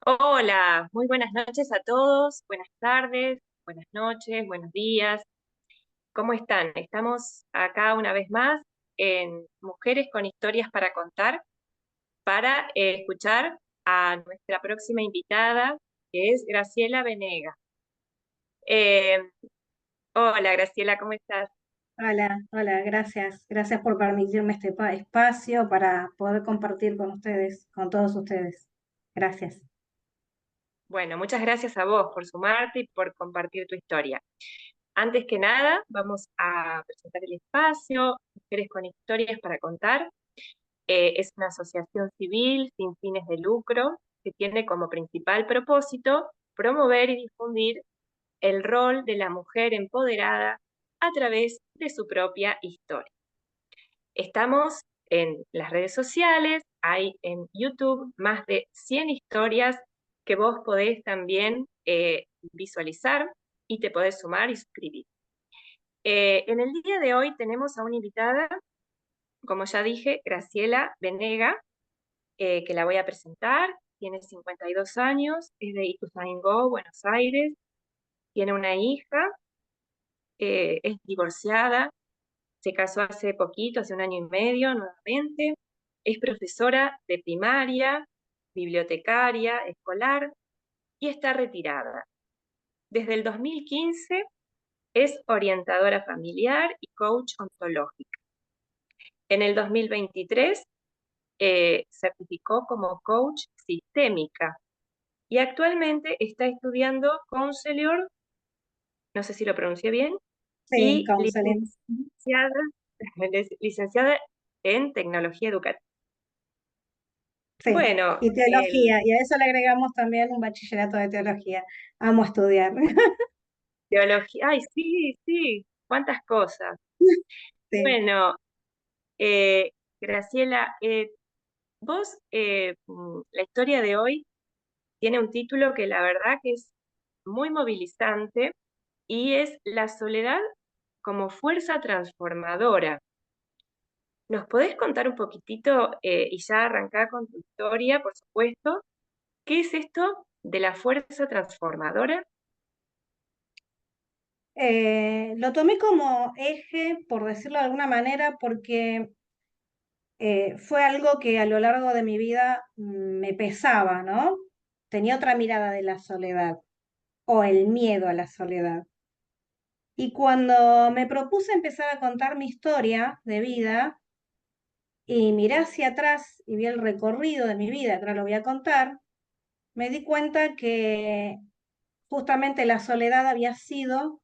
Hola, muy buenas noches a todos, buenas tardes, buenas noches, buenos días. ¿Cómo están? Estamos acá una vez más en Mujeres con Historias para Contar para escuchar a nuestra próxima invitada, que es Graciela Venega. Eh, Hola, Graciela, ¿cómo estás? Hola, hola, gracias. Gracias por permitirme este espacio para poder compartir con ustedes, con todos ustedes. Gracias. Bueno, muchas gracias a vos por sumarte y por compartir tu historia. Antes que nada, vamos a presentar el espacio, Mujeres con Historias para Contar. Es una asociación civil sin fines de lucro que tiene como principal propósito promover y difundir el rol de la mujer empoderada a través de su propia historia. Estamos en las redes sociales, hay en YouTube más de 100 historias que vos podés también visualizar y te podés sumar y suscribir. En el día de hoy tenemos a una invitada, como ya dije, Graciela Venega, que la voy a presentar. Tiene 52 años, es de Ituzaingó, Buenos Aires, tiene una hija, es divorciada, se casó hace poquito, hace un año y medio nuevamente, es profesora de primaria, bibliotecaria, escolar y está retirada. Desde el 2015 es orientadora familiar y coach ontológica. En el 2023 certificó como coach sistémica y actualmente está estudiando Counselor, no sé si lo pronuncié bien, Sí, y counseling. licenciada, licenciada en tecnología educativa. Sí, Bueno, y teología, y a eso le agregamos también un bachillerato de teología. Amo estudiar. teología, ay, sí, sí, cuántas cosas. Sí. Bueno, Graciela, vos, la historia de hoy tiene un título que la verdad que es muy movilizante y es La soledad como fuerza transformadora. ¿Nos podés contar un poquitito y ya arrancar con tu historia, por supuesto? ¿Qué es esto de la fuerza transformadora? Lo tomé como eje, por decirlo de alguna manera, porque fue algo que a lo largo de mi vida me pesaba, ¿no? Tenía otra mirada de la soledad o el miedo a la soledad. Y cuando me propuse empezar a contar mi historia de vida y miré hacia atrás y vi el recorrido de mi vida, que ahora lo voy a contar, me di cuenta que justamente la soledad había sido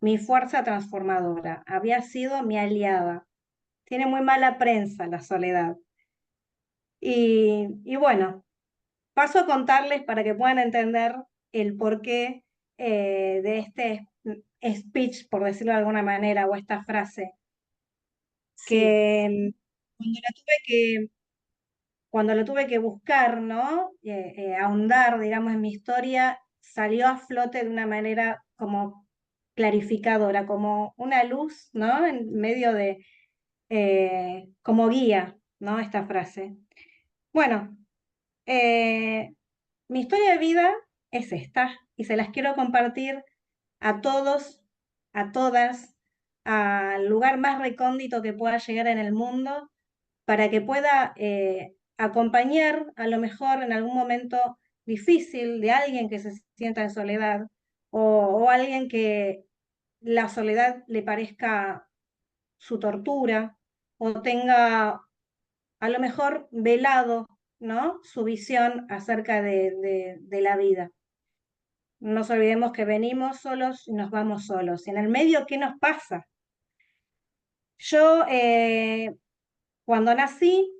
mi fuerza transformadora, había sido mi aliada. Tiene muy mala prensa la soledad. Y bueno, paso a contarles para que puedan entender el porqué de este speech, por decirlo de alguna manera, o esta frase Sí, que cuando lo tuve que buscar, ¿no? Ahondar, digamos, en mi historia, salió a flote de una manera como clarificadora, como una luz, ¿no? En medio de, como guía, ¿no? Esta frase. Bueno, eh, mi historia de vida es esta y se las quiero compartir a todos, a todas, al lugar más recóndito que pueda llegar en el mundo para que pueda acompañar a lo mejor en algún momento difícil de alguien que se sienta en soledad o alguien que la soledad le parezca su tortura o tenga a lo mejor velado, ¿no? Su visión acerca de la vida. No nos olvidemos que venimos solos y nos vamos solos. Y en el medio, ¿qué nos pasa? Yo, cuando nací,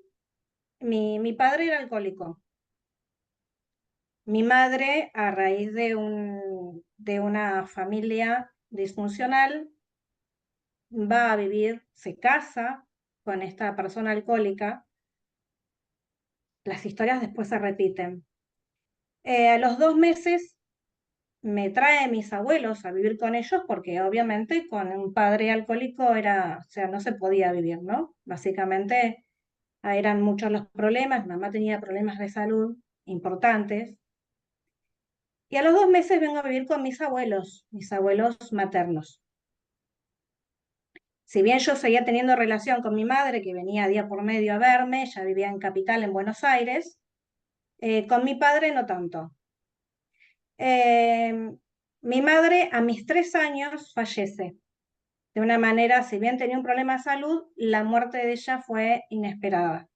mi padre era alcohólico. Mi madre, a raíz de una familia disfuncional, va a vivir, se casa con esta persona alcohólica. Las historias después se repiten. A los 2 meses me trae mis abuelos a vivir con ellos porque obviamente con un padre alcohólico era, o sea, no se podía vivir, ¿no? Básicamente eran muchos los problemas, mamá tenía problemas de salud importantes. Y a los 2 meses vengo a vivir con mis abuelos maternos. Si bien yo seguía teniendo relación con mi madre, que venía día por medio a verme, ella vivía en Capital, en Buenos Aires, con mi padre no tanto. Eh, Mi madre a mis 3 años fallece. De una manera, si bien tenía un problema de salud, la muerte de ella fue inesperada.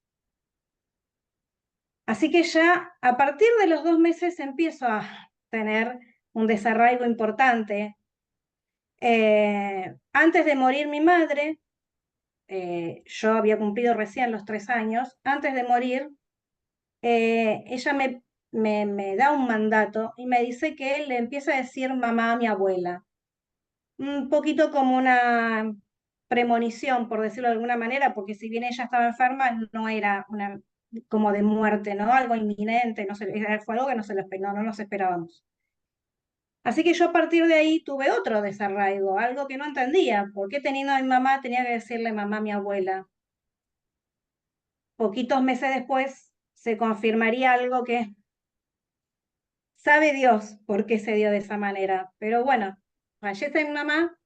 Así que ya a partir de los 2 meses empiezo a tener un desarraigo importante. Antes de morir mi madre, yo había cumplido recién los 3 años, antes de morir, ella me da un mandato y me dice que le empieza a decir mamá a mi abuela. Un poquito como una premonición, por decirlo de alguna manera, porque si bien ella estaba enferma, no era una como de muerte, ¿no? Algo inminente, no fue algo que no nos esperábamos. Así que yo a partir de ahí tuve otro desarraigo, algo que no entendía. ¿Por qué teniendo a mi mamá tenía que decirle mamá a mi abuela? Poquitos meses después se confirmaría algo que sabe Dios por qué se dio de esa manera. Pero bueno, fallece mi mamá,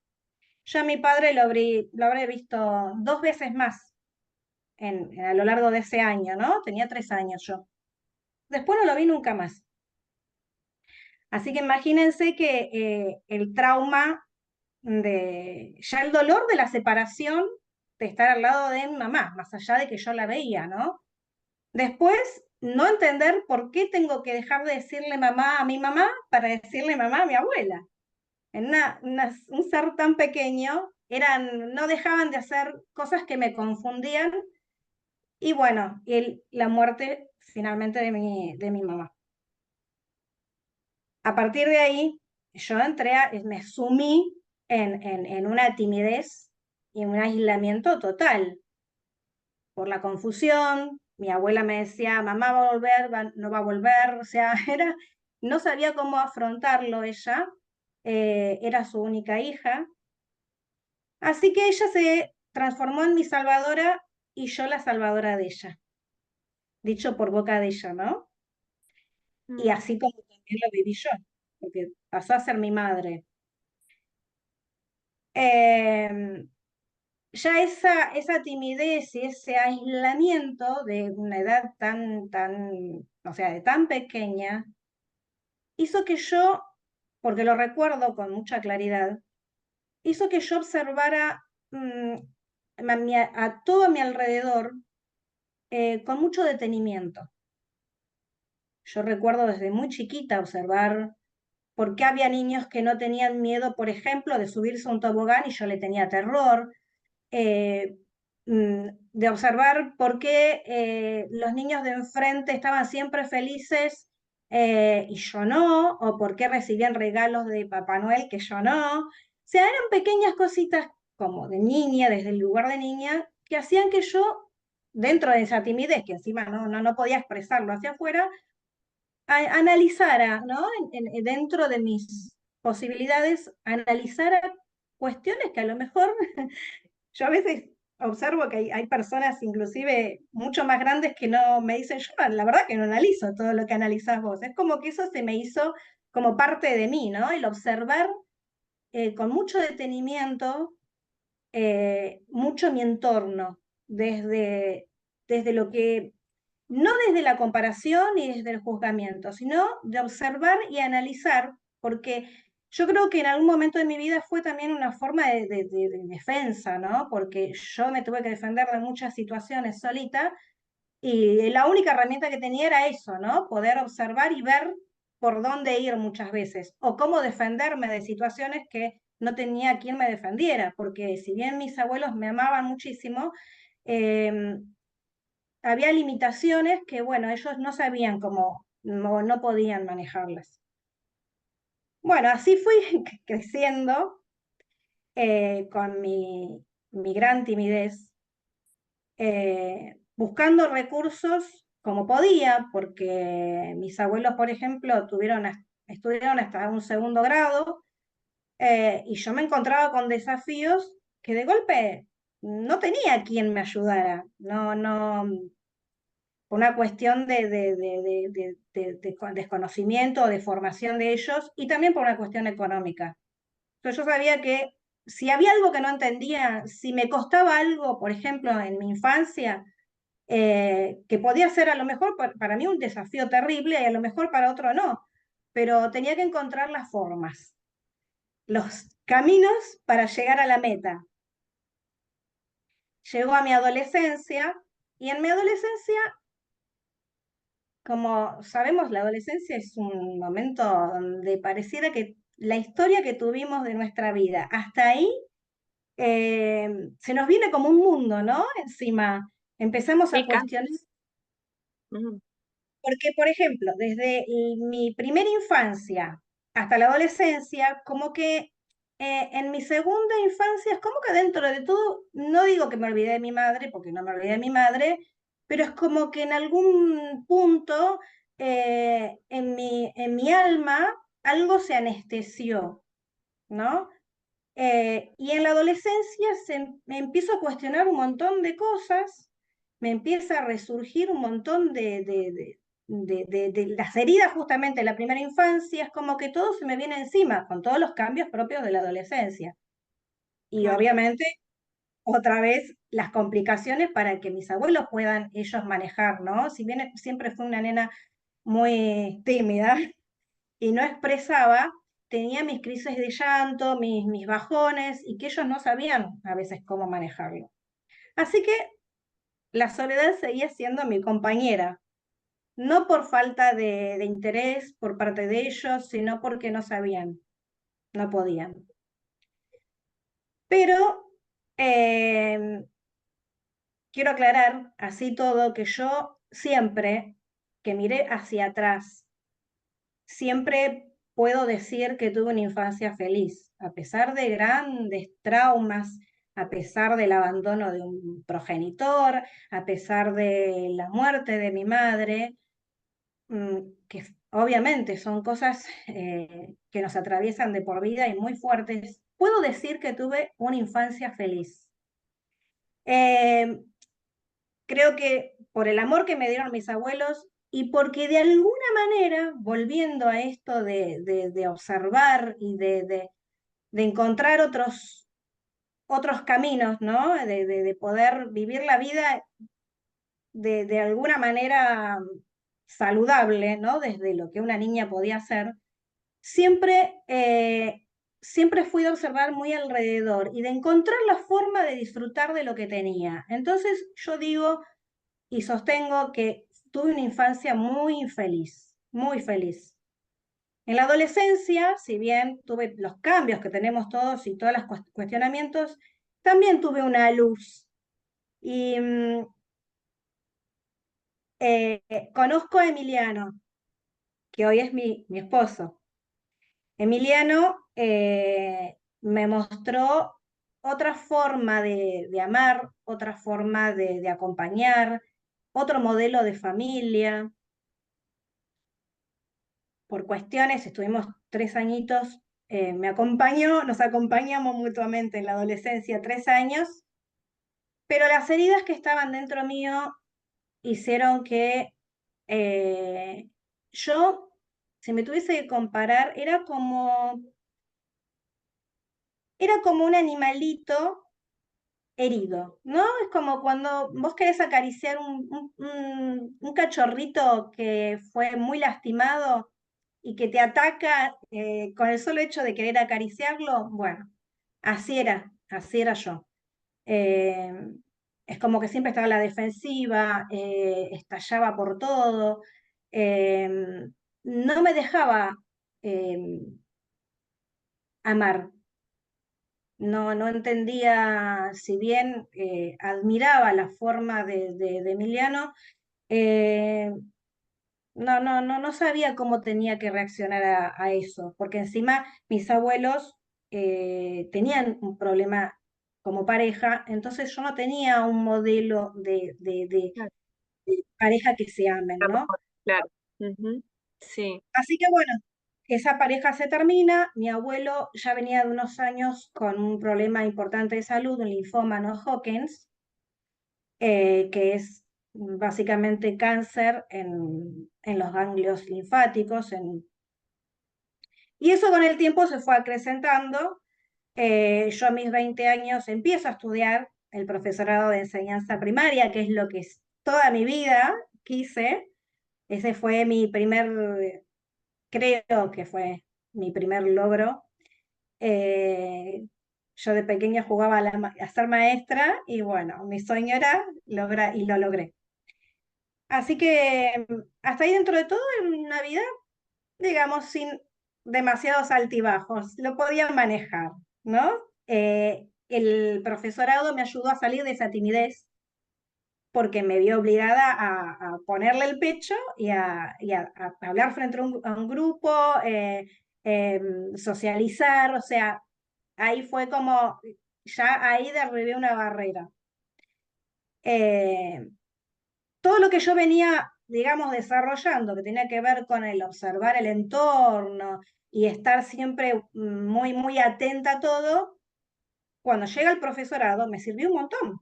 yo a mi padre lo habré visto 2 veces más a lo largo de ese año, ¿no? Tenía 3 años yo. Después no lo vi nunca más. Así que imagínense que el trauma ya el dolor de la separación, de estar al lado de mi mamá, más allá de que yo la veía, ¿no? Después, no entender por qué tengo que dejar de decirle mamá a mi mamá para decirle mamá a mi abuela. En un ser tan pequeño, no dejaban de hacer cosas que me confundían y bueno, la muerte finalmente de mi mamá. A partir de ahí, me sumí en una timidez y un aislamiento total por la confusión. Mi abuela me decía, mamá va a volver, no va a volver, o sea, no sabía cómo afrontarlo ella, era su única hija. Así que ella se transformó en mi salvadora y yo la salvadora de ella, dicho por boca de ella, ¿no? Y Mm. así como también lo viví yo, porque pasó a ser mi madre. Em, ya esa timidez y ese aislamiento de una edad o sea, de tan pequeña, hizo que yo, porque lo recuerdo con mucha claridad, hizo que yo observara a todo a mi alrededor con mucho detenimiento. Yo recuerdo desde muy chiquita observar por qué había niños que no tenían miedo, por ejemplo, de subirse a un tobogán y yo le tenía terror, eh, de observar por qué los niños de enfrente estaban siempre felices y yo no, o por qué recibían regalos de Papá Noel que yo no. O sea, eran pequeñas cositas como de niña, desde el lugar de niña, que hacían que yo, dentro de esa timidez, que encima no podía expresarlo hacia afuera, analizara, ¿no? Dentro de mis posibilidades, analizara cuestiones que a lo mejor yo a veces observo que hay personas inclusive mucho más grandes que no me dicen, yo la verdad que no analizo todo lo que analizás vos. Es como que eso se me hizo como parte de mí, ¿no? El observar con mucho detenimiento mucho mi entorno, desde lo que, no desde la comparación y desde el juzgamiento, sino de observar y analizar, porque yo creo que en algún momento de mi vida fue también una forma de defensa, ¿no? Porque yo me tuve que defender de muchas situaciones solita y la única herramienta que tenía era eso, ¿no? Poder observar y ver por dónde ir muchas veces, o cómo defenderme de situaciones que no tenía quien me defendiera, porque si bien mis abuelos me amaban muchísimo, eh, había limitaciones que, bueno, ellos no sabían cómo, no podían manejarlas. Bueno, así fui creciendo con mi gran timidez, buscando recursos como podía, porque mis abuelos, por ejemplo, estudiaron hasta un segundo grado, y yo me encontraba con desafíos que de golpe no tenía quien me ayudara, no, por una cuestión de desconocimiento o de formación de ellos, y también por una cuestión económica. Entonces yo sabía que si había algo que no entendía, si me costaba algo, por ejemplo, en mi infancia, que podía ser a lo mejor para mí un desafío terrible y a lo mejor para otro no, pero tenía que encontrar las formas, los caminos para llegar a la meta. Llegó a mi adolescencia y en mi adolescencia, como sabemos, la adolescencia es un momento donde pareciera que la historia que tuvimos de nuestra vida hasta ahí se nos viene como un mundo, ¿no? Encima empezamos a Sí, cuestionar. mm, Porque, por ejemplo, desde mi primera infancia hasta la adolescencia, como que en mi segunda infancia es como que dentro de todo, no digo que me olvidé de mi madre, porque no me olvidé de mi madre, pero es como que en algún punto en mi alma algo se anestesió, ¿no? Y en la adolescencia me empiezo a cuestionar un montón de cosas, me empieza a resurgir un montón de las heridas justamente de la primera infancia, es como que todo se me viene encima, con todos los cambios propios de la adolescencia. Y claro. obviamente, otra vez, las complicaciones para que mis abuelos puedan ellos manejar, ¿no? Si bien siempre fue una nena muy tímida, y no expresaba, tenía mis crisis de llanto, mis bajones, y que ellos no sabían a veces cómo manejarlo. Así que la soledad seguía siendo mi compañera, no por falta de interés por parte de ellos, sino porque no sabían, no podían. Pero quiero aclarar, así todo, que yo siempre que miré hacia atrás, siempre puedo decir que tuve una infancia feliz, a pesar de grandes traumas, a pesar del abandono de un progenitor, a pesar de la muerte de mi madre, que obviamente son cosas que nos atraviesan de por vida y muy fuertes. Puedo decir que tuve una infancia feliz. Eh, Creo que por el amor que me dieron mis abuelos y porque de alguna manera, volviendo a esto de observar y de encontrar otros caminos, ¿no? De poder vivir la vida de alguna manera saludable, ¿no? Desde lo que una niña podía hacer, siempre, siempre fui de observar muy alrededor y de encontrar la forma de disfrutar de lo que tenía. Entonces yo digo y sostengo que tuve una infancia muy infeliz, muy feliz. En la adolescencia, si bien tuve los cambios que tenemos todos y todos los cuestionamientos, también tuve una luz. Y conozco a Emiliano, que hoy es mi esposo. Emiliano me mostró otra forma de amar, otra forma de acompañar, otro modelo de familia. Por cuestiones, estuvimos 3 añitos, me acompañó, nos acompañamos mutuamente en la adolescencia 3 años, pero las heridas que estaban dentro mío hicieron que eh, yo, si me tuviese que comparar, era como un animalito herido, ¿no? Es como cuando vos querés acariciar un cachorrito que fue muy lastimado y que te ataca con el solo hecho de querer acariciarlo. Bueno, así era yo. Eh, es como que siempre estaba a la defensiva, estallaba por todo, eh, no me dejaba eh, amar. No entendía, si bien admiraba la forma de Emiliano, eh, no sabía cómo tenía que reaccionar a eso, porque encima mis abuelos tenían un problema como pareja, entonces yo no tenía un modelo Claro, de pareja que se amen, ¿no? amor, claro. Ujú, sí, Así que bueno, esa pareja se termina, mi abuelo ya venía de unos años con un problema importante de salud, un linfoma no Hodgkins, que es básicamente cáncer en los ganglios linfáticos, y eso con el tiempo se fue acrecentando. Yo a mis 20 años empiezo a estudiar el profesorado de enseñanza primaria, que es lo que toda mi vida quise. Ese fue mi primer, creo que fue mi primer logro. Eh, yo de pequeña jugaba a ser maestra y bueno, mi sueño era lograr, y lo logré. Así que hasta ahí dentro de todo en una vida, digamos, sin demasiados altibajos, lo podía manejar, ¿no? El profesorado me ayudó a salir de esa timidez porque me vio obligada a ponerle el pecho y a hablar frente a un grupo, socializar, o sea, ahí fue como, ya ahí derribé una barrera. Eh, Todo lo que yo venía, digamos, desarrollando, que tenía que ver con el observar el entorno y estar siempre muy, muy atenta a todo, cuando llega el profesorado me sirvió un montón,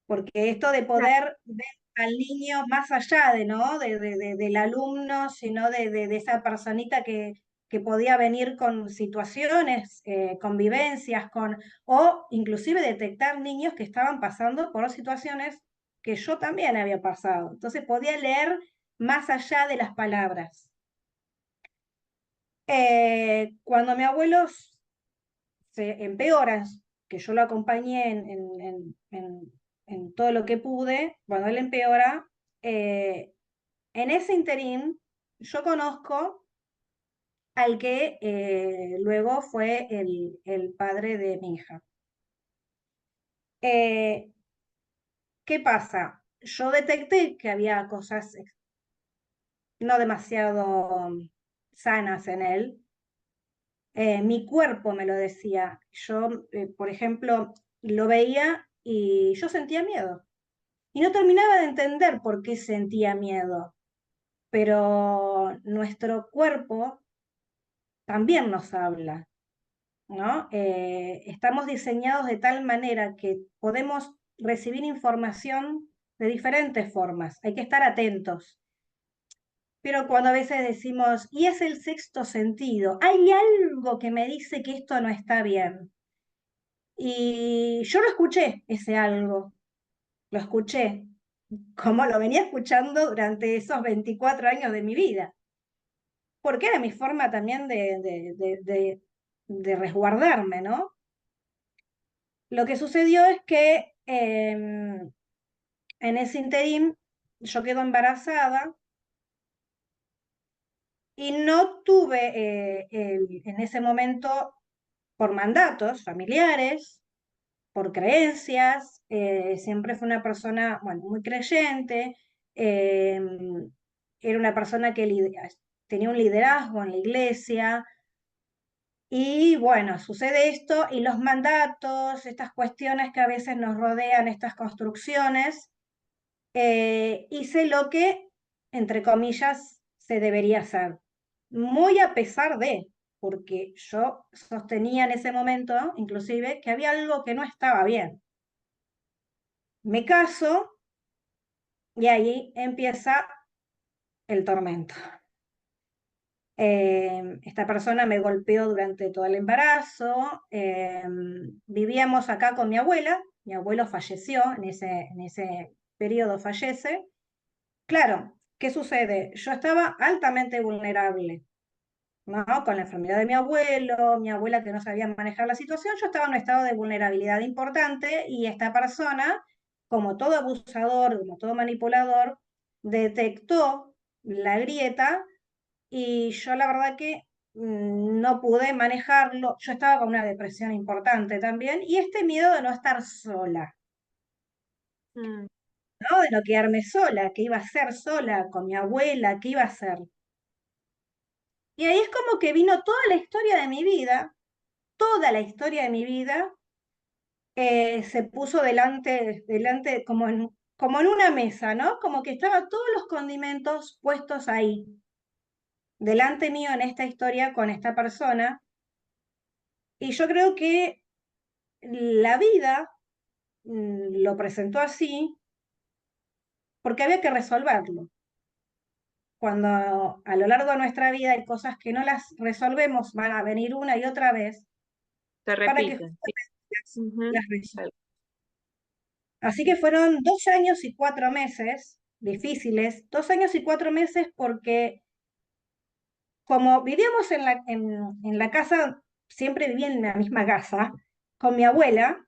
porque esto de Claro, poder ver al niño más allá de, ¿no? Del alumno, sino de esa personita que podía venir con situaciones, convivencias, o inclusive detectar niños que estaban pasando por situaciones que yo también había pasado. Entonces podía leer más allá de las palabras. Cuando mi abuelo se empeora, que yo lo acompañé en todo lo que pude, cuando él empeora, eh, en ese interín yo conozco al que luego fue el padre de mi hija. Eh, ¿Qué pasa? Yo detecté que había cosas no demasiado sanas en él. Mi cuerpo me lo decía. Yo, por ejemplo, lo veía y yo sentía miedo. Y no terminaba de entender por qué sentía miedo, pero nuestro cuerpo también nos habla, ¿no? Estamos diseñados de tal manera que podemos recibir información de diferentes formas. Hay que estar atentos. Pero cuando a veces decimos, y es el sexto sentido, hay algo que me dice que esto no está bien. Y yo lo escuché, ese algo, lo escuché, como lo venía escuchando durante esos 24 años de mi vida, porque era mi forma también de resguardarme, ¿no? Lo que sucedió es que en ese interín yo quedo embarazada y no tuve en ese momento, por mandatos familiares, por creencias, siempre fue una persona, bueno, muy creyente, eh, era una persona que tenía un liderazgo en la iglesia, y bueno, sucede esto y los mandatos, estas cuestiones que a veces nos rodean, estas construcciones, hice lo que, entre comillas, se debería hacer, muy a pesar de, porque yo sostenía en ese momento, inclusive, que había algo que no estaba bien. Me caso y ahí empieza el tormento. Esta persona me golpeó durante todo el embarazo. Vivíamos acá con mi abuelo falleció, en ese periodo fallece. Claro, ¿qué sucede? Yo estaba altamente vulnerable, ¿no? Con la enfermedad de mi abuela que no sabía manejar la situación, yo estaba en un estado de vulnerabilidad importante y esta persona, como todo abusador, como todo manipulador, detectó la grieta y yo la verdad que no pude manejarlo. Yo estaba con una depresión importante también y este miedo de no estar sola, mm, ¿no? De no quedarme sola, que iba a ser sola con mi abuela, que iba a hacer. Y ahí es como que vino toda la historia de mi vida, toda la historia de mi vida, se puso delante como en una mesa, ¿no? Como que estaban todos los condimentos puestos ahí, delante mío en esta historia con esta persona. Y yo creo que la vida lo presentó así, porque había que resolverlo. Cuando a lo largo de nuestra vida hay cosas que no las resolvemos, van a venir una y otra vez Se para que repiten, sí. justamente Ujú. las resolvamos. Así que fueron 2 años y 4 meses difíciles, 2 años y 4 meses porque como vivíamos en la casa, siempre viví en la misma casa, con mi abuela,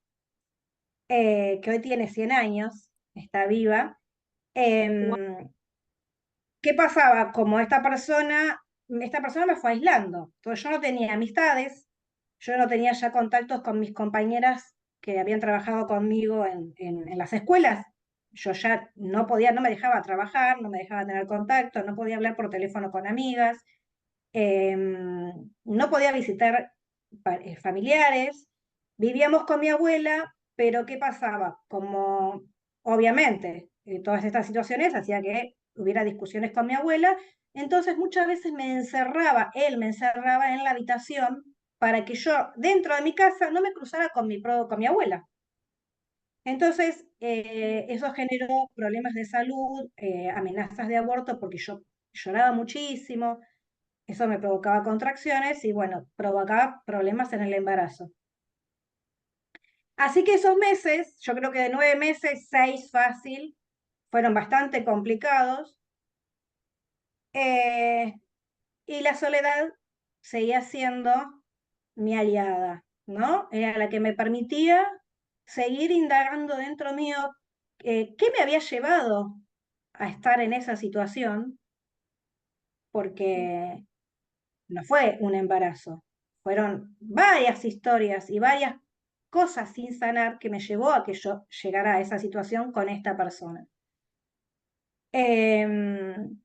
que hoy tiene 100 años, está viva. Gua- em, ¿Qué pasaba? Como esta persona me fue aislando. Entonces yo no tenía amistades, yo no tenía ya contactos con mis compañeras que habían trabajado conmigo en las escuelas. Yo ya no podía, no me dejaba trabajar, no me dejaba tener contacto, no podía hablar por teléfono con amigas, no podía visitar familiares. Vivíamos con mi abuela, pero ¿qué pasaba? Como obviamente todas estas situaciones hacía que hubiera discusiones con mi abuela, entonces muchas veces él me encerraba en la habitación para que yo dentro de mi casa no me cruzara con mi abuela. Entonces, eso generó problemas de salud, amenazas de aborto, porque yo lloraba muchísimo, eso me provocaba contracciones y bueno, provocaba problemas en el embarazo. Así que esos meses, yo creo que de 9 meses, 6 fácil, fueron bastante complicados. eh, y la soledad seguía siendo mi aliada, ¿no? Era la que me permitía seguir indagando dentro mío qué me había llevado a estar en esa situación, porque no fue un embarazo, fueron varias historias y varias cosas sin sanar que me llevó a que yo llegara a esa situación con esta persona. Em,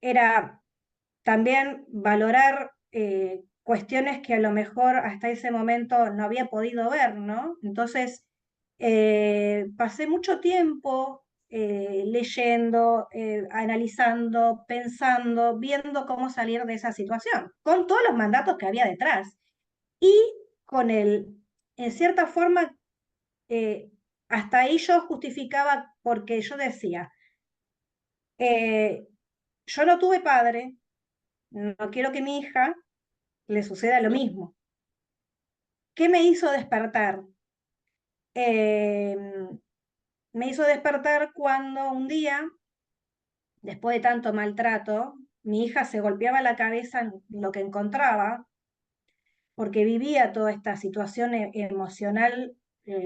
Era también valorar cuestiones que a lo mejor hasta ese momento no había podido ver, ¿no? Entonces, pasé mucho tiempo leyendo, analizando, pensando, viendo cómo salir de esa situación, con todos los mandatos que había detrás y con en cierta forma, eh, hasta ahí yo justificaba porque yo decía, eh, yo no tuve padre, no quiero que mi hija le suceda lo mismo. ¿Qué me hizo despertar? Eh, Me hizo despertar cuando un día, después de tanto maltrato, mi hija se golpeaba la cabeza en lo que encontraba, porque vivía toda esta situación emocional,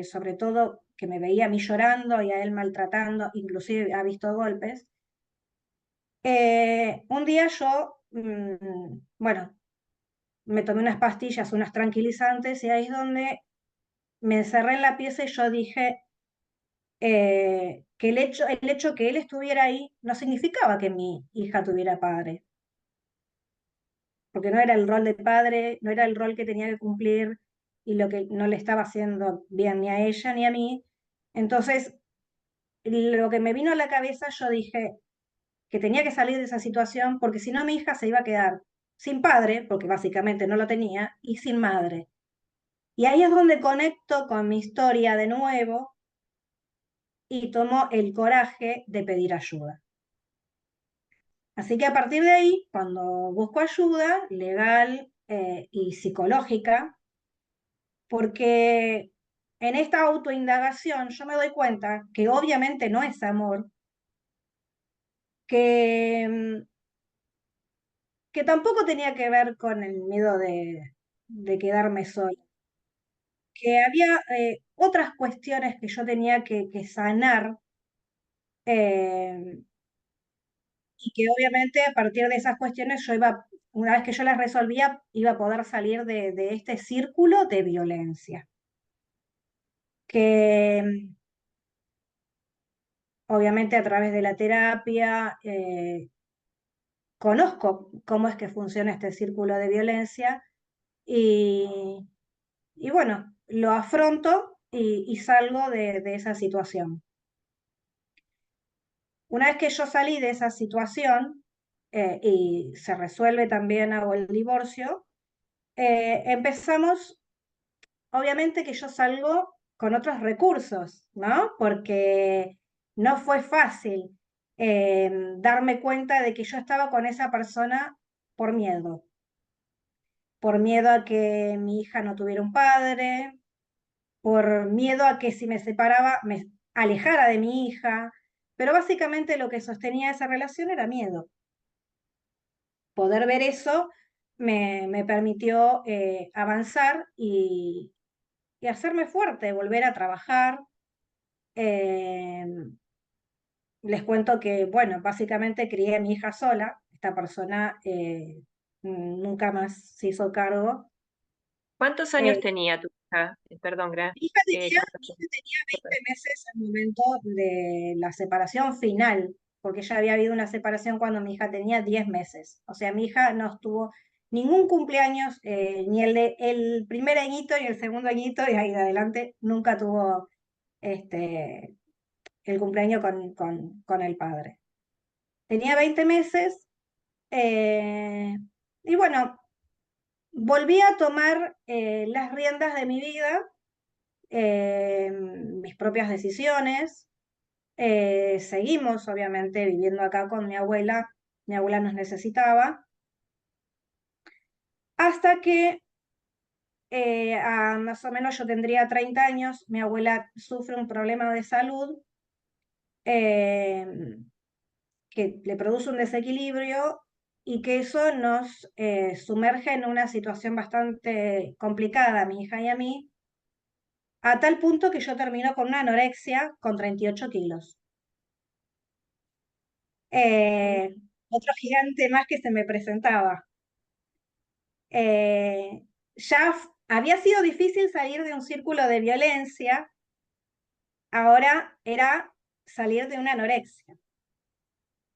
sobre todo que me veía a mí llorando y a él maltratando, inclusive ha visto golpes. Un día yo, bueno, me tomé unas pastillas, unas tranquilizantes, y ahí es donde me encerré en la pieza y yo dije que el hecho que él estuviera ahí no significaba que mi hija tuviera padre, porque no era el rol de padre, no era el rol que tenía que cumplir y lo que no le estaba haciendo bien ni a ella ni a mí. Entonces, lo que me vino a la cabeza, yo dije que tenía que salir de esa situación porque si no mi hija se iba a quedar sin padre, porque básicamente no lo tenía, y sin madre. Y ahí es donde conecto con mi historia de nuevo y tomo el coraje de pedir ayuda. Así que a partir de ahí, cuando busco ayuda legal y psicológica, porque en esta autoindagación yo me doy cuenta que obviamente no es amor, que, que tampoco tenía que ver con el miedo de quedarme sola, que había otras cuestiones que yo tenía que sanar, eh, y que obviamente a partir de esas cuestiones una vez que yo las resolvía, iba a poder salir de este círculo de violencia, que obviamente a través de la terapia conozco cómo es que funciona este círculo de violencia y, y bueno, lo afronto y salgo de esa situación. Una vez que yo salí de esa situación y se resuelve también, hago el divorcio, empezamos, obviamente que yo salgo con otros recursos, ¿no? Porque no fue fácil darme cuenta de que yo estaba con esa persona por miedo. Por miedo a que mi hija no tuviera un padre, por miedo a que si me separaba me alejara de mi hija, pero básicamente lo que sostenía esa relación era miedo. Poder ver eso me permitió avanzar y hacerme fuerte, volver a trabajar. Eh, Les cuento que, bueno, básicamente crié a mi hija sola. Esta persona nunca más se hizo cargo. ¿Cuántos años Eh, tenía tu hija? Perdón, ¿cuántos mi años? hija tenía 20 meses al momento de la separación final, porque ya había habido una separación cuando mi hija tenía 10 meses. O sea, mi hija no estuvo ningún cumpleaños, ni el primer añito ni el segundo añito, y ahí de adelante nunca tuvo este, el cumpleaños con el padre. Tenía 20 meses eh, y bueno, volví a tomar las riendas de mi vida, mis propias decisiones. Seguimos, obviamente, viviendo acá con mi abuela. Mi abuela nos necesitaba. Hasta que a más o menos yo tendría 30 años, mi abuela sufre un problema de salud eh, que le produce un desequilibrio y que eso nos sumerge en una situación bastante complicada a mi hija y a mí, a tal punto que yo termino con una anorexia con 38 kilos. Eh, Otro gigante más que se me presentaba. Eh, Había sido difícil salir de un círculo de violencia, ahora era salir de una anorexia.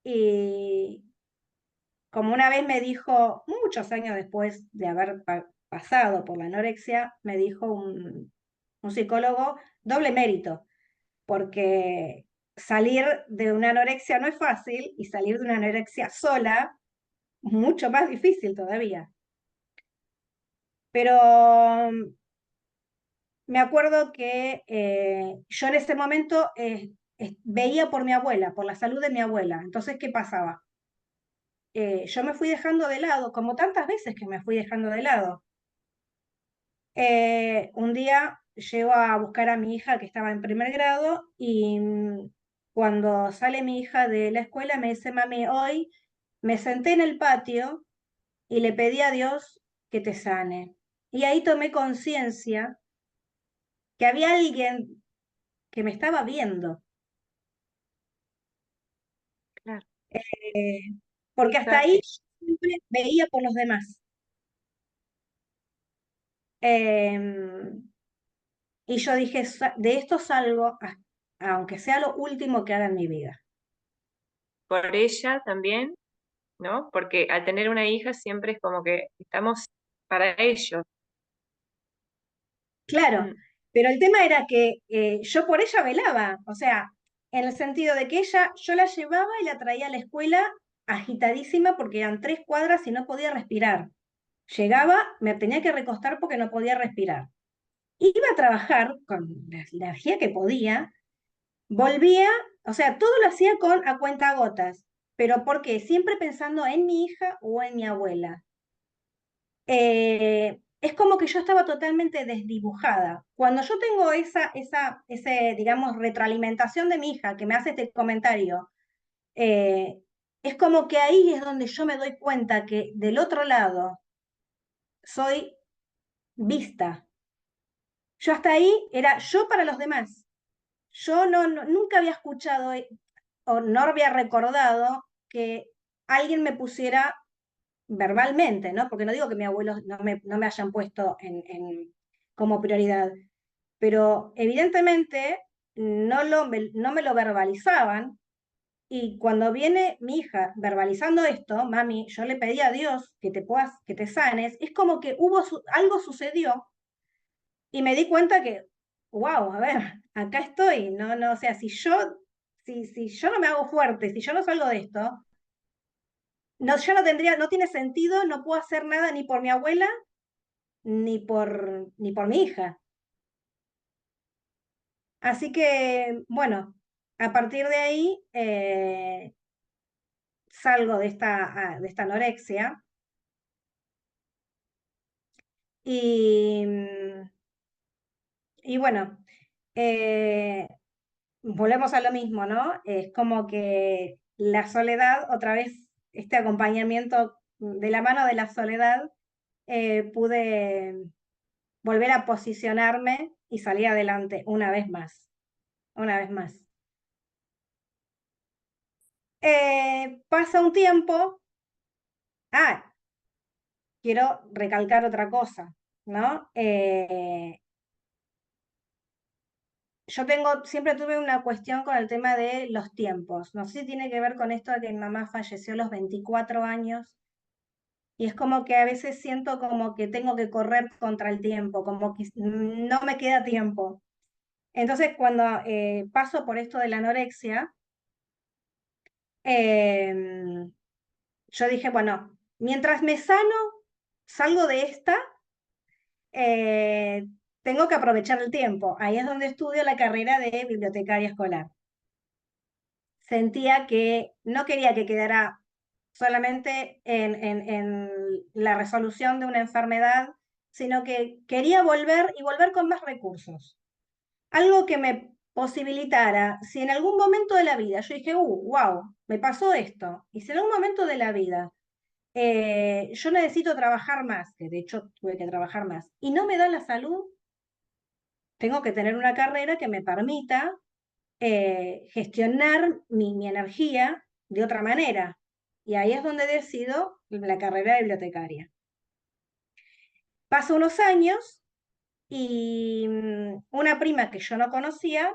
Y como una vez me dijo, muchos años después de haber pasado por la anorexia, me dijo un psicólogo, doble mérito, porque salir de una anorexia no es fácil y salir de una anorexia sola, mucho más difícil todavía. Pero me acuerdo que yo en ese momento veía por mi abuela, por la salud de mi abuela. Entonces, ¿qué pasaba? Yo me fui dejando de lado, como tantas veces que me fui dejando de lado. Un día llego a buscar a mi hija que estaba en primer grado y cuando sale mi hija de la escuela me dice, mami, hoy me senté en el patio y le pedí a Dios que te sane. Y ahí tomé conciencia que había alguien que me estaba viendo, Claro, eh, porque hasta esa, ahí siempre veía por los demás. Em, y yo dije, de esto salgo, aunque sea lo último que haga en mi vida. por ella también, ¿no? Porque al tener una hija siempre es como que estamos para ellos. Claro, Mm, pero el tema era que yo por ella velaba, o sea, en el sentido de que ella, yo la llevaba y la traía a la escuela agitadísima porque eran 3 cuadras y no podía respirar. Llegaba, me tenía que recostar porque no podía respirar. Iba a trabajar con la energía que podía, volvía, o sea, todo lo hacía a cuentagotas, pero ¿por qué? Siempre pensando en mi hija o en mi abuela. Es como que yo estaba totalmente desdibujada. Cuando yo tengo digamos, retroalimentación de mi hija que me hace este comentario, eh, es como que ahí es donde yo me doy cuenta que del otro lado soy vista. Yo hasta ahí era yo para los demás. Yo nunca había escuchado o no había recordado que alguien me pusiera verbalmente, ¿no? Porque no digo que mis abuelos no me hayan puesto como prioridad, pero evidentemente no me lo verbalizaban. Y cuando viene mi hija verbalizando esto, mami, yo le pedí a Dios que te sanes, es como que algo sucedió y me di cuenta que, wow, a ver, acá estoy, no, o sea, si yo no me hago fuerte, si yo no salgo de esto, no, yo no tendría, no tiene sentido, no puedo hacer nada ni por mi abuela ni por mi hija. Así que, bueno, A partir de ahí salgo de esta anorexia y, y bueno, eh, volvemos a lo mismo, ¿no? Es como que la soledad, otra vez, este acompañamiento de la mano de la soledad, pude volver a posicionarme y salir adelante una vez más, una vez más. Pasa un tiempo, ah, quiero recalcar otra cosa, ¿no? Yo siempre tuve una cuestión con el tema de los tiempos. No sé si tiene que ver con esto de que mi mamá falleció a los 24 años y es como que a veces siento como que tengo que correr contra el tiempo, como que no me queda tiempo. Entonces, cuando paso por esto de la anorexia, em, yo dije, bueno, mientras me sano, salgo de esta, eh, tengo que aprovechar el tiempo. Ahí es donde estudio la carrera de bibliotecaria escolar. Sentía que no quería que quedara solamente en la resolución de una enfermedad, sino que quería volver y volver con más recursos. Algo que me posibilitara, si en algún momento de la vida yo dije, wow, me pasó esto, y si en algún momento de la vida yo necesito trabajar más, que de hecho tuve que trabajar más, y no me da la salud, tengo que tener una carrera que me permita gestionar mi energía de otra manera. Y ahí es donde decido la carrera de bibliotecaria. Paso unos años y una prima que yo no conocía,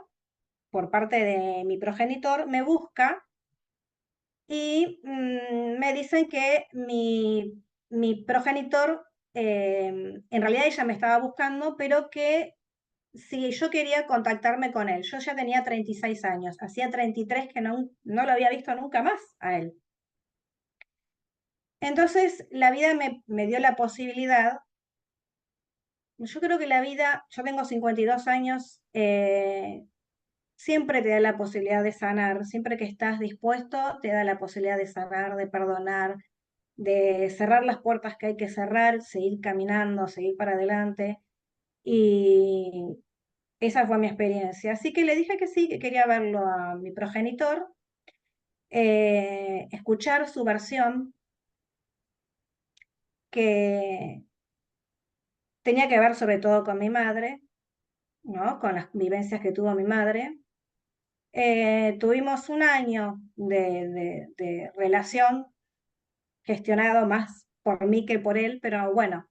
por parte de mi progenitor, me busca y me dicen que mi progenitor, en realidad ella me estaba buscando, pero que si yo quería contactarme con él. Yo ya tenía 36 años, hacía 33 que no lo había visto nunca más a él. Entonces la vida me dio la posibilidad, yo creo que la vida, yo tengo 52 años, siempre te da la posibilidad de sanar, siempre que estás dispuesto, te da la posibilidad de sanar, de perdonar, de cerrar las puertas que hay que cerrar, seguir caminando, seguir para adelante. Y esa fue mi experiencia. Así que le dije que sí, que quería verlo a mi progenitor, escuchar su versión, que tenía que ver sobre todo con mi madre, ¿no? Con las vivencias que tuvo mi madre. Tuvimos un año de relación gestionado más por mí que por él, pero bueno,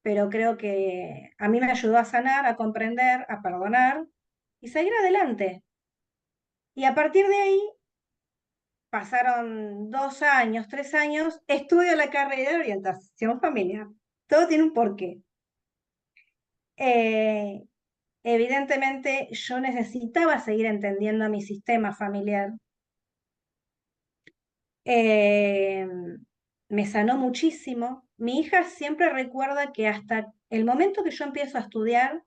pero creo que a mí me ayudó a sanar, a comprender, a perdonar y seguir adelante. Y a partir de ahí, pasaron 2 años, 3 años, estudio la carrera de orientación familiar. Todo tiene un porqué. Eh, Evidentemente, yo necesitaba seguir entendiendo mi sistema familiar. Eh, Me sanó muchísimo. Mi hija siempre recuerda que hasta el momento que yo empiezo a estudiar,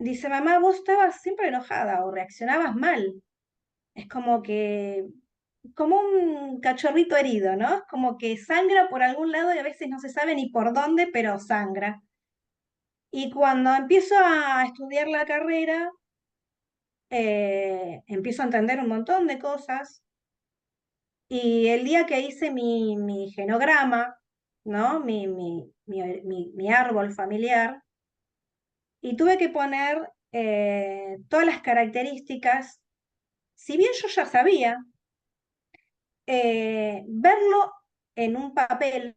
dice, mamá, vos estabas siempre enojada o reaccionabas mal. Es como un cachorrito herido, ¿no? Es como que sangra por algún lado y a veces no se sabe ni por dónde, pero sangra. Y cuando empiezo a estudiar la carrera, empiezo a entender un montón de cosas. Y el día que hice mi genograma, ¿no? Mi árbol familiar, y tuve que poner todas las características, si bien yo ya sabía, verlo en un papel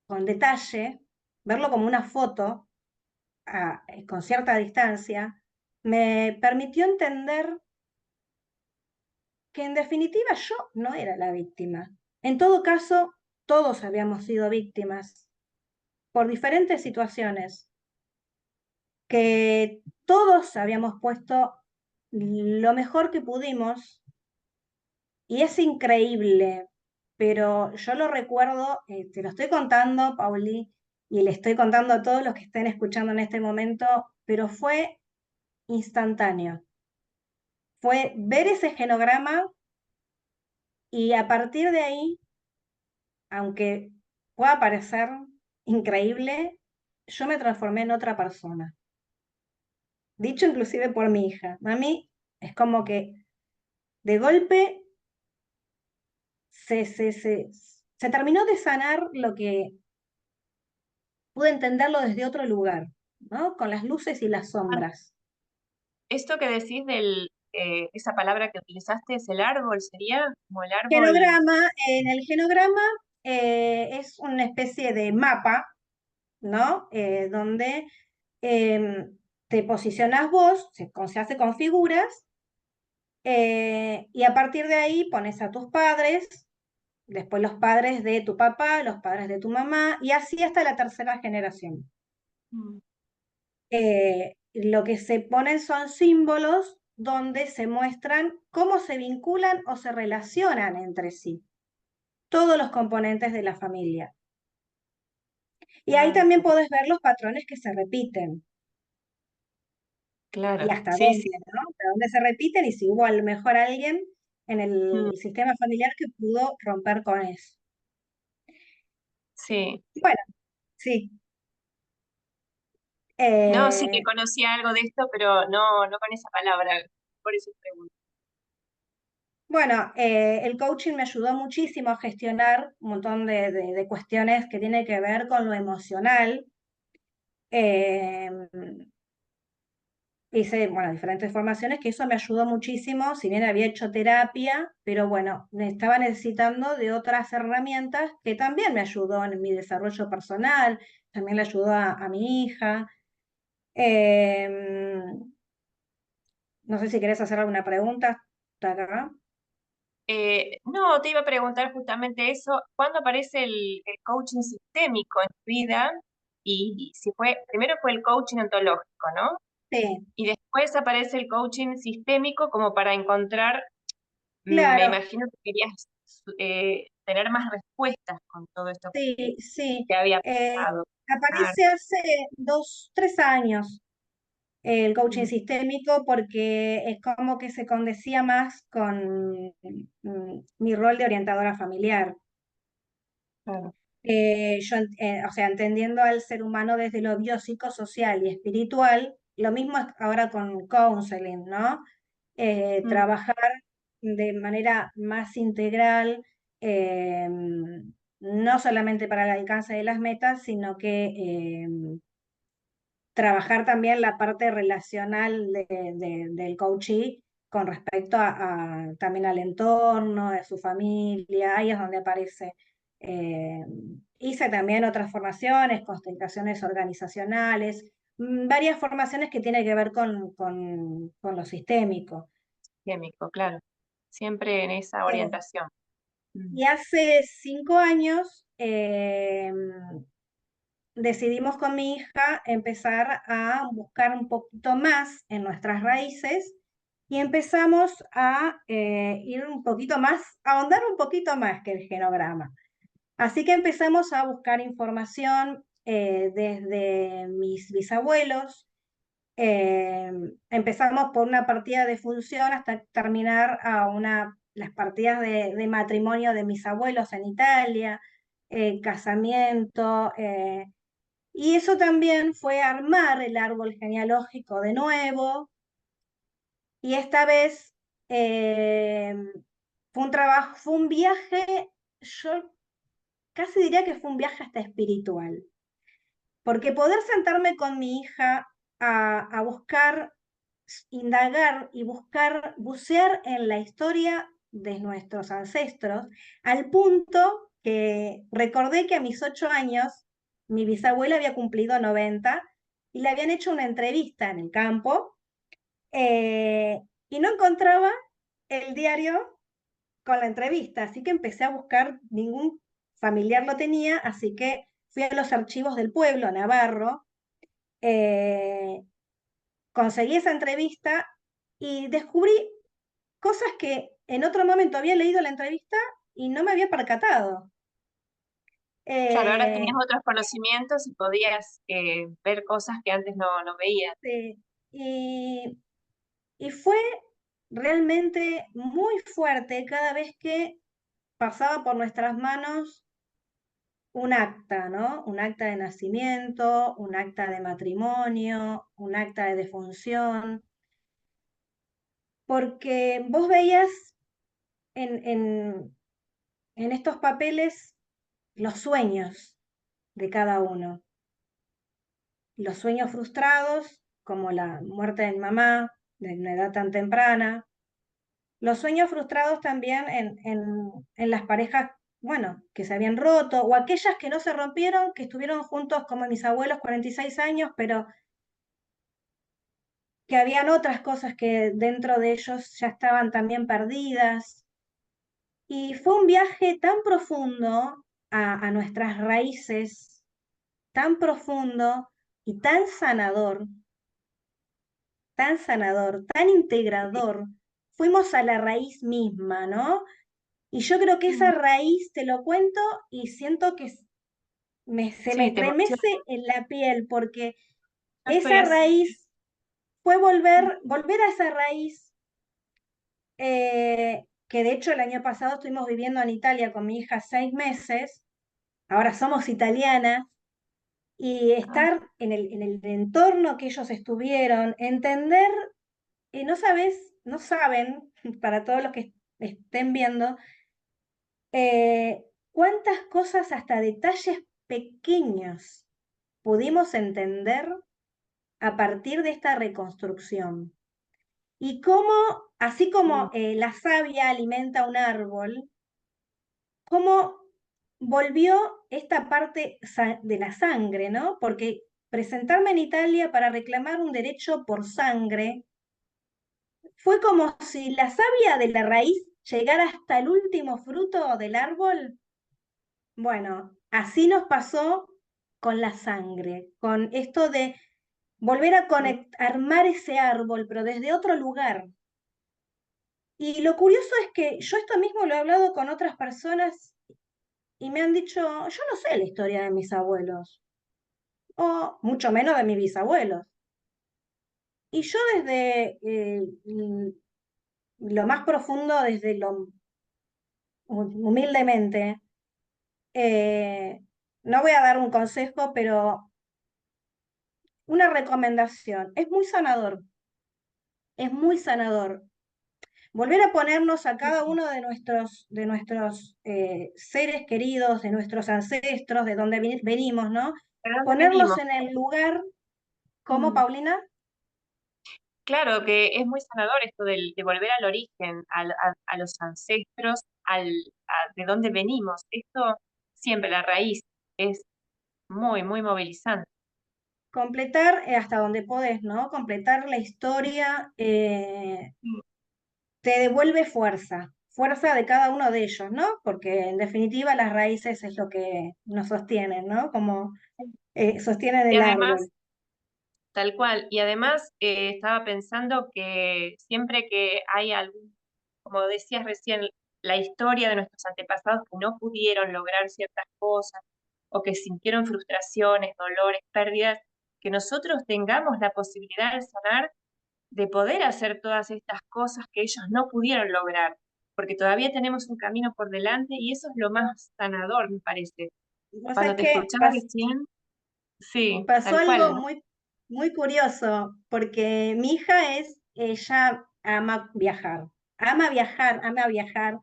con detalle, verlo como una foto con cierta distancia, me permitió entender que en definitiva yo no era la víctima. En todo caso, todos habíamos sido víctimas por diferentes situaciones, que todos habíamos puesto lo mejor que pudimos y es increíble, pero yo lo recuerdo, te lo estoy contando, Pauli, y le estoy contando a todos los que estén escuchando en este momento, pero fue instantáneo. fue ver ese genograma y a partir de ahí, aunque pueda parecer increíble, yo me transformé en otra persona. Dicho inclusive por mi hija. Mami, es como que de golpe se, se, se, se terminó de sanar lo que pude entenderlo desde otro lugar, ¿no? Con las luces y las sombras. Esto que decís esa palabra que utilizaste es el árbol, ¿sería? Como el árbol. Genograma, en el genograma es una especie de mapa, ¿no? Donde te posicionas vos, se hace con figuras, y a partir de ahí pones a tus padres, después los padres de tu papá, los padres de tu mamá, y así hasta la tercera generación. Mm. Lo que se ponen son símbolos donde se muestran cómo se vinculan o se relacionan entre sí todos los componentes de la familia. Y ahí Ah, también podés ver los patrones que se repiten y claro, hasta sí, dónde, sí. ¿no? Hasta dónde se repiten y si hubo a lo mejor alguien en Mm, el sistema familiar que pudo romper con eso. sí. Bueno, sí. No, sí que Eh, conocía algo de esto, pero no con esa palabra. Por eso pregunto. bueno, el coaching me ayudó muchísimo a gestionar un montón de cuestiones que tienen que ver con lo emocional. Eh, Hice, bueno, diferentes formaciones, que eso me ayudó muchísimo, si bien había hecho terapia, pero bueno, me estaba necesitando de otras herramientas que también me ayudó en mi desarrollo personal, también le ayudó a mi hija. No sé si querés hacer alguna pregunta. ¿Está acá? No, te iba a preguntar justamente eso. ¿Cuándo aparece el coaching sistémico en tu vida? Y si primero fue el coaching ontológico, ¿no? Sí, Y después aparece el coaching sistémico como para encontrar, me claro, imagino que querías tener más respuestas con todo esto que sí, sí. te había Eh, pasado. Ah, Aparece hace 2, 3 años el coaching mm, sistémico porque es como que se condecía más con mi rol de orientadora familiar. claro. O sea, entendiendo al ser humano desde lo biopsicosocial y espiritual, lo mismo es ahora con counseling, ¿no? Mm, Trabajar de manera más integral, eh, no solamente para el alcance de las metas, sino que trabajar también la parte relacional del coachee con respecto también al entorno, de su familia, ahí es donde aparece. eh, Hice también otras formaciones, constelaciones organizacionales, varias formaciones que tienen que ver con lo sistémico. sistémico, claro. Siempre en esa Eh, orientación. Mm, y hace 5 años decidimos con mi hija empezar a buscar un poquito más en nuestras raíces y empezamos a ir un poquito más, a ahondar un poquito más que el genograma. Así que empezamos a buscar información desde mis bisabuelos. eh, Empezamos por una partida de función hasta terminar las partidas de matrimonio de mis abuelos en Italia, casamiento. Y eso también fue armar el árbol genealógico de nuevo, y esta vez eh, fue un trabajo, fue un viaje, yo casi diría que fue un viaje hasta espiritual, porque poder sentarme con mi hija a buscar, indagar y buscar, bucear en la historia de nuestros ancestros, al punto que recordé que a mis 8 años mi bisabuela había cumplido 90 y le habían hecho una entrevista en el campo, eh, y no encontraba el diario con la entrevista, así que empecé a buscar, ningún familiar lo tenía, así que fui a los archivos del pueblo, Navarro, eh, conseguí esa entrevista y descubrí cosas que en otro momento había leído la entrevista y no me había percatado. claro, ahora tenías Eh, otros conocimientos y podías ver cosas que antes no veías. sí, y, y fue, realmente muy fuerte cada vez que pasaba por nuestras manos un acta, ¿no? Un acta de nacimiento, un acta de matrimonio, un acta de defunción, porque vos veías en, en estos papeles los sueños de cada uno, los sueños frustrados, como la muerte de mi mamá de una edad tan temprana, los sueños frustrados también en las parejas, bueno, que se habían roto, o aquellas que no se rompieron, que estuvieron juntos como mis abuelos, 46 años, pero que habían otras cosas que dentro de ellos ya estaban también perdidas. Y fue un viaje tan profundo a nuestras raíces, tan profundo y tan sanador, tan integrador. Fuimos a la raíz misma, ¿no? Y yo creo que esa Mm. raíz, te lo cuento y siento que se me Sí, te emociona. estremece en la piel, porque Yo estoy esa así. raíz fue volver a esa raíz, que de hecho el año pasado estuvimos viviendo en Italia con mi hija 6 meses, ahora somos italianas, y Ah, estar en el entorno que ellos estuvieron, entender, y no sabes, no saben, para todos los que estén viendo, cuántas cosas, hasta detalles pequeños, pudimos entender a partir de esta reconstrucción. Y cómo, así sí, como la savia alimenta un árbol, cómo volvió esta parte de la sangre, ¿no? Porque presentarme en Italia para reclamar un derecho por sangre fue como si la savia de la raíz llegara hasta el último fruto del árbol. Bueno, así nos pasó con la sangre, con esto de volver a sí. armar ese árbol, pero desde otro lugar. Y lo curioso es que yo esto mismo lo he hablado con otras personas y me han dicho, yo no sé la historia de mis abuelos, o mucho menos de mis bisabuelos. Y yo desde lo más profundo, desde lo humildemente, eh, no voy a dar un consejo, pero una recomendación. Es muy sanador. Volver a ponernos a cada uno de nuestros seres queridos, de nuestros ancestros, de donde venimos, ¿no? ¿De dónde Ponerlos venimos? en el lugar, como Mm. Paulina, Claro que es muy sanador esto de volver al origen, a los ancestros, de dónde venimos. Esto siempre, la raíz, es muy, muy movilizante. completar hasta donde podés, ¿no? Completar la historia, Mm. te devuelve fuerza, fuerza de cada uno de ellos, ¿no? Porque en definitiva las raíces es lo que nos sostienen, ¿no? Como sostienen Y el además, árbol. tal cual, y además estaba pensando que siempre que hay algún, como decías recién, la historia de nuestros antepasados que no pudieron lograr ciertas cosas o que sintieron frustraciones, dolores, pérdidas, que nosotros tengamos la posibilidad de sanar, de poder hacer todas estas cosas que ellos no pudieron lograr, porque todavía tenemos un camino por delante y eso es lo más sanador, me parece. O sea, Cuando es te que escuchaba recién, sí, pasó tal cual, algo ¿no? muy, muy curioso, porque mi hija ella ama viajar, ama viajar,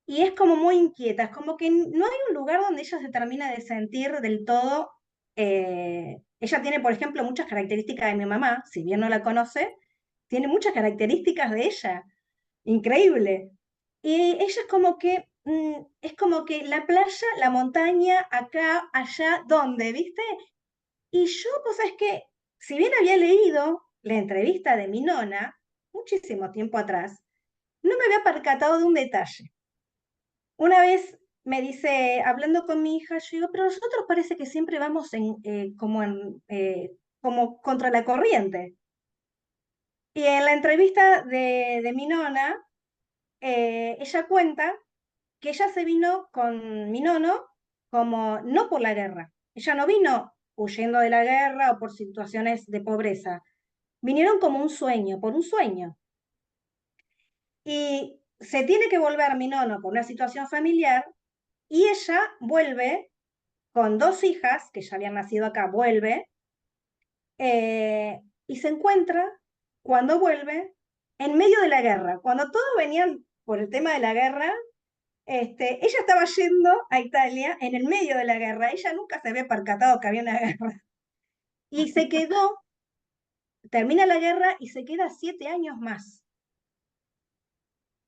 y es como muy inquieta, es como que no hay un lugar donde ella se termina de sentir del todo. Ella tiene, por ejemplo, muchas características de mi mamá, si bien no la conoce, tiene muchas características de ella, increíble. Y ella es como que la playa, la montaña, acá, allá, ¿dónde? ¿Viste? Y yo, pues es que, si bien había leído la entrevista de mi nona, muchísimo tiempo atrás, no me había percatado de un detalle. Una vez me dice, hablando con mi hija, yo digo, pero nosotros parece que siempre vamos como contra la corriente. Y en la entrevista de mi nona, ella cuenta que ella se vino con mi nono como no por la guerra. Ella no vino huyendo de la guerra o por situaciones de pobreza. Vinieron como un sueño, por un sueño. Y se tiene que volver mi nono por una situación familiar y ella vuelve con 2 hijas, que ya habían nacido acá, vuelve, y se encuentra, cuando vuelve, en medio de la guerra. Cuando todos venían por el tema de la guerra, ella estaba yendo a Italia en el medio de la guerra. Ella nunca se había percatado que había una guerra. Y se quedó, termina la guerra y se queda 7 años más.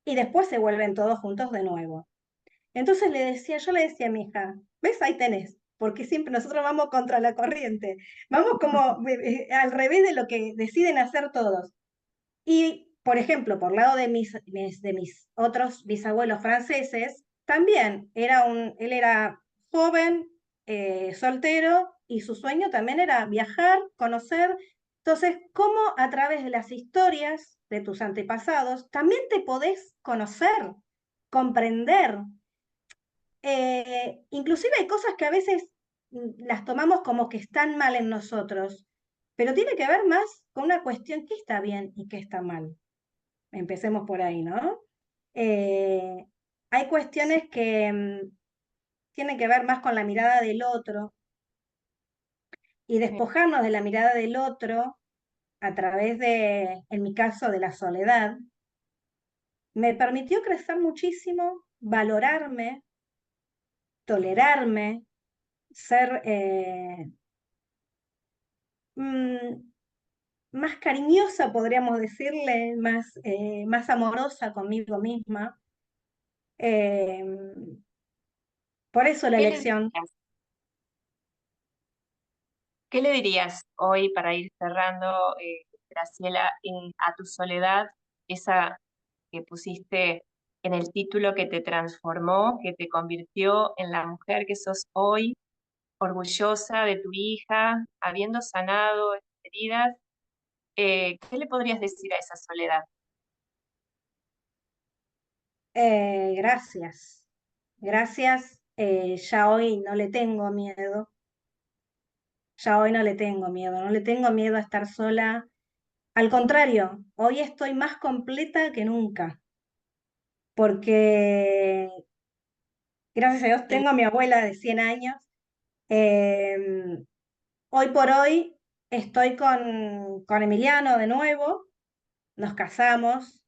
Y después se vuelven todos juntos de nuevo. Entonces yo le decía a mi hija, ¿ves? Ahí tenés, porque siempre nosotros vamos contra la corriente, vamos como al revés de lo que deciden hacer todos. Y, por ejemplo, por lado de mis otros bisabuelos franceses, también él era joven, soltero, y su sueño también era viajar, conocer. Entonces, ¿cómo a través de las historias de tus antepasados también te podés conocer, comprender? Inclusive hay cosas que a veces las tomamos como que están mal en nosotros, pero tiene que ver más con una cuestión: qué está bien y qué está mal. Empecemos por ahí, ¿no? Eh, Hay cuestiones que tienen que ver más con la mirada del otro, y despojarnos de la mirada del otro a través de, en mi caso, de la soledad, me permitió crecer muchísimo, valorarme, tolerarme, ser mm, más cariñosa, podríamos decirle, más amorosa conmigo misma. Eh, por eso la ¿Qué le elección. dirías? ¿Qué le dirías hoy para ir cerrando, Graciela, a tu soledad, esa que pusiste en el título que te transformó, que te convirtió en la mujer que sos hoy, orgullosa de tu hija, habiendo sanado esas heridas? ¿Qué le podrías decir a esa soledad? Gracias, gracias. Ya hoy no le tengo miedo, ya hoy no le tengo miedo, no le tengo miedo a estar sola. Al contrario, hoy estoy más completa que nunca, porque gracias a Dios Qué tengo a mi abuela de 100 años. Eh, Hoy por hoy estoy con Emiliano de nuevo, nos casamos,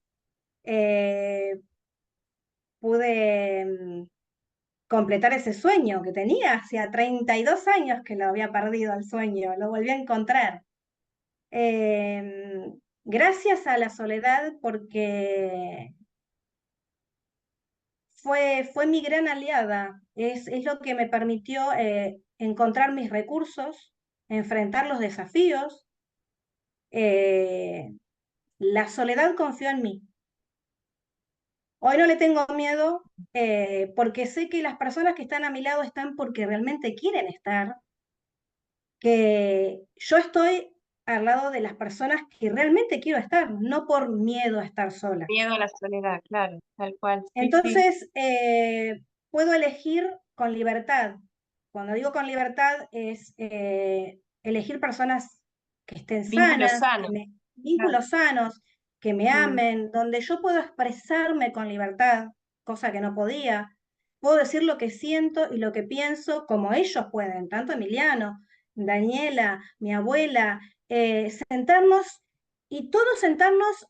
eh, pude completar ese sueño que tenía. Hacía 32 años que lo había perdido el sueño, lo volví a encontrar. Gracias a la soledad, porque fue mi gran aliada, es lo que me permitió encontrar mis recursos, enfrentar los desafíos. Eh, la soledad confió en mí. Hoy no le tengo miedo, porque sé que las personas que están a mi lado están porque realmente quieren estar, que yo estoy al lado de las personas que realmente quiero estar, no por miedo a estar sola. miedo a la soledad, claro, tal cual. Sí, sí. Entonces, puedo elegir con libertad. Cuando digo con libertad es elegir personas que estén Vínculos sanas, sanos, claro. vínculos sanos, que me Mm. amen, donde yo puedo expresarme con libertad, cosa que no podía. Puedo decir lo que siento y lo que pienso como ellos pueden, tanto Emiliano, Daniela, mi abuela, sentarnos y todos sentarnos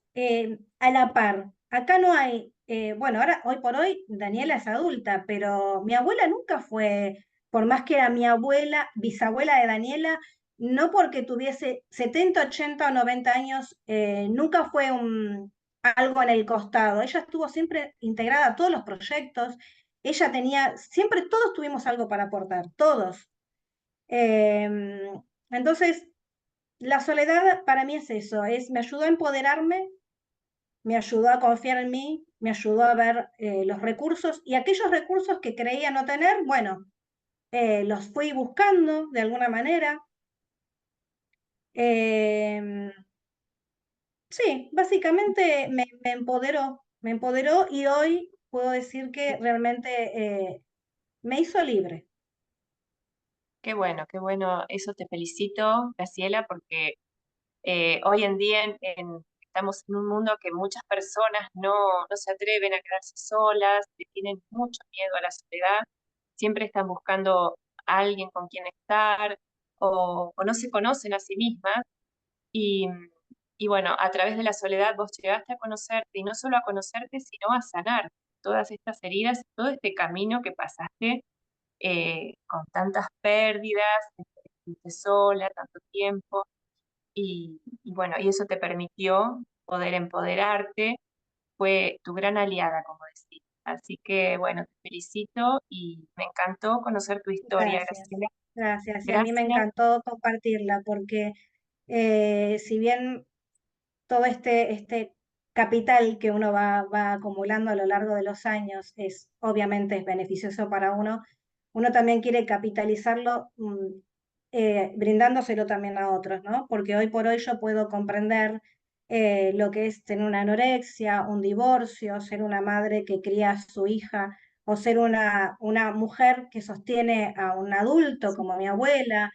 a la par. Acá no hay, bueno, ahora, hoy por hoy, Daniela es adulta, pero mi abuela nunca fue, por más que era mi abuela, bisabuela de Daniela, no porque tuviese 70, 80 o 90 años, nunca fue algo en el costado. Ella estuvo siempre integrada a todos los proyectos. Ella tenía, siempre todos tuvimos algo para aportar, todos. Entonces, la soledad para mí es eso, me ayudó a empoderarme, me ayudó a confiar en mí, me ayudó a ver los recursos, y aquellos recursos que creía no tener, bueno, los fui buscando de alguna manera. Eh, sí, básicamente me empoderó, y hoy puedo decir que realmente me hizo libre. Qué bueno, eso te felicito, Graciela, porque hoy en día estamos en un mundo que muchas personas no se atreven a quedarse solas, que tienen mucho miedo a la soledad, siempre están buscando a alguien con quien estar o no se conocen a sí mismas. Y, y bueno, a través de la soledad vos llegaste a conocerte y no solo a conocerte, sino a sanar todas estas heridas, todo este camino que pasaste con tantas pérdidas, estuviste sola tanto tiempo y bueno, y eso te permitió poder empoderarte, fue tu gran aliada, como decís. Así que bueno, te felicito y me encantó conocer tu historia, Gracias, Graciela. gracias. Y a mí me Gracias. encantó compartirla porque si bien todo este capital que uno va acumulando a lo largo de los años obviamente es beneficioso para uno, uno también quiere capitalizarlo brindándoselo también a otros, ¿no? Porque hoy por hoy yo puedo comprender lo que es tener una anorexia, un divorcio, ser una madre que cría a su hija o ser una mujer que sostiene a un adulto como mi abuela,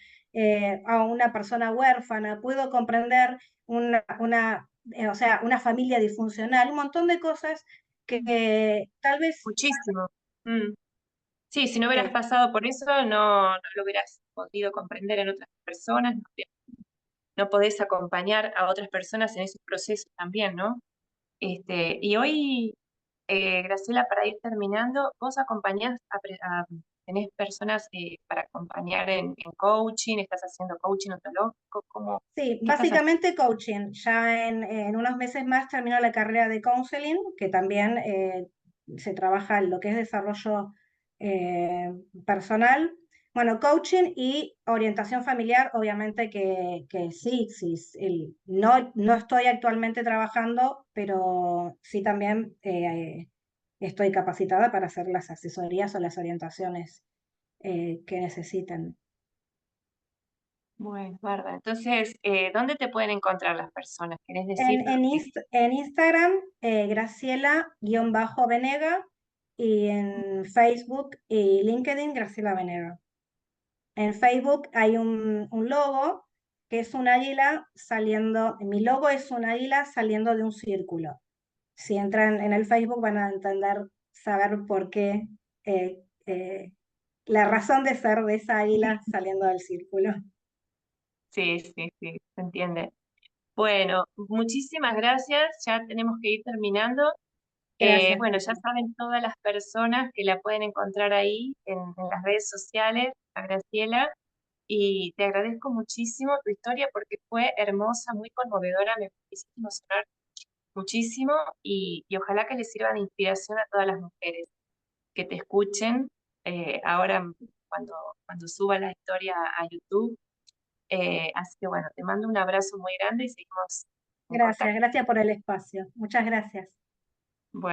a una persona huérfana. Puedo comprender o sea, una familia disfuncional, un montón de cosas que tal vez Muchísimo. Mm. Sí, si no hubieras que pasado por eso, no lo hubieras podido comprender en otras personas, no podés acompañar a otras personas en esos procesos también, ¿no? Y hoy, Graciela, para ir terminando, vos acompañás, tenés personas para acompañar en coaching, estás haciendo coaching ontológico, sí, qué estás haciendo? básicamente coaching. Ya en unos meses más termino la carrera de counseling, que también se trabaja en lo que es desarrollo eh, personal. Bueno, coaching y orientación familiar, obviamente que sí, sí, no estoy actualmente trabajando, pero sí también estoy capacitada para hacer las asesorías o las orientaciones que necesiten. Bueno, Bárbara, entonces, ¿dónde te pueden encontrar las personas? ¿Querés decir En Instagram, Graciela-Venega y en Facebook y LinkedIn, Graciela Venega. En Facebook hay un logo que es un águila saliendo, mi logo es un águila saliendo de un círculo. Si entran en el Facebook van a entender, saber por qué, la razón de ser de esa águila saliendo del círculo. Sí, sí, sí, se entiende. Bueno, muchísimas gracias, ya tenemos que ir terminando. Gracias, Bueno, ya Graciela. saben todas las personas que la pueden encontrar ahí en las redes sociales, a Graciela, y te agradezco muchísimo tu historia porque fue hermosa, muy conmovedora, me hiciste emocionar muchísimo y ojalá que les sirva de inspiración a todas las mujeres que te escuchen ahora cuando suba la historia a YouTube. Así que bueno, te mando un abrazo muy grande y seguimos en Gracias, contacto. gracias por el espacio. Muchas gracias.